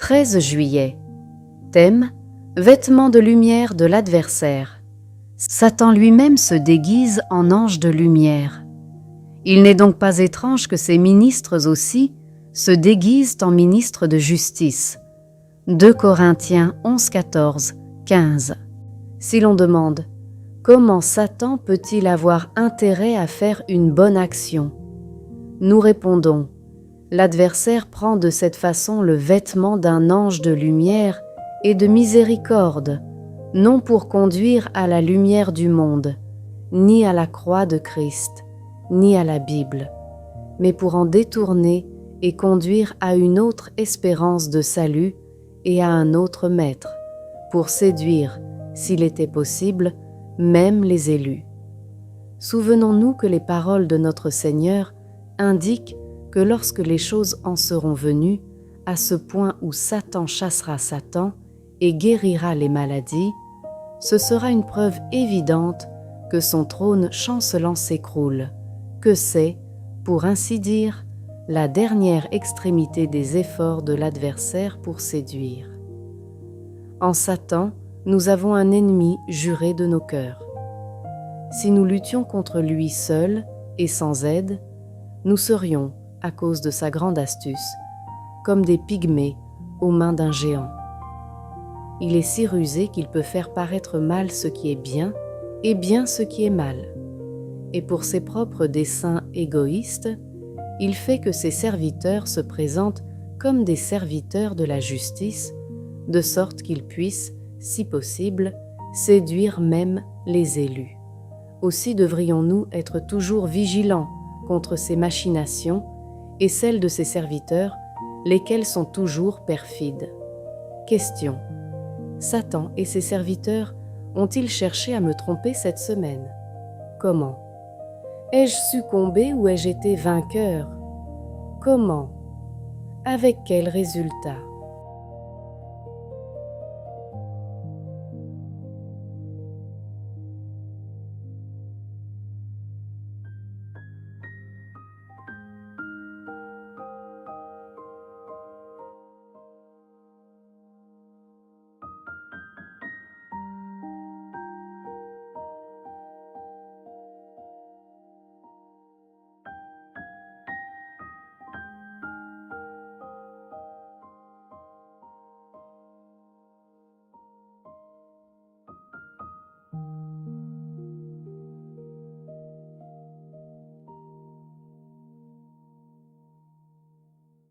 13 juillet. Thème: vêtements de lumière de l'adversaire. Satan lui-même se déguise en ange de lumière. Il n'est donc pas étrange que ses ministres aussi se déguisent en ministres de justice. 2 Corinthiens 11, 14, 15. Si l'on demande « Comment Satan peut-il avoir intérêt à faire une bonne action ?» Nous répondons « L'adversaire prend de cette façon le vêtement d'un ange de lumière et de miséricorde, non pour conduire à la lumière du monde, ni à la croix de Christ, ni à la Bible, mais pour en détourner et conduire à une autre espérance de salut et à un autre maître, pour séduire, s'il était possible, même les élus. Souvenons-nous que les paroles de notre Seigneur indiquent que lorsque les choses en seront venues, à ce point où Satan chassera Satan et guérira les maladies, ce sera une preuve évidente que son trône chancelant s'écroule, que c'est, pour ainsi dire, la dernière extrémité des efforts de l'adversaire pour séduire. En Satan, nous avons un ennemi juré de nos cœurs. Si nous luttions contre lui seul et sans aide, nous serions, à cause de sa grande astuce, comme des pygmées aux mains d'un géant. Il est si rusé qu'il peut faire paraître mal ce qui est bien et bien ce qui est mal. Et pour ses propres desseins égoïstes, il fait que ses serviteurs se présentent comme des serviteurs de la justice, de sorte qu'ils puissent, si possible, séduire même les élus. Aussi devrions-nous être toujours vigilants contre ces machinations et celles de ses serviteurs, lesquels sont toujours perfides. Question: Satan et ses serviteurs ont-ils cherché à me tromper cette semaine? Comment? Ai-je succombé ou ai-je été vainqueur? Comment? Avec quel résultat?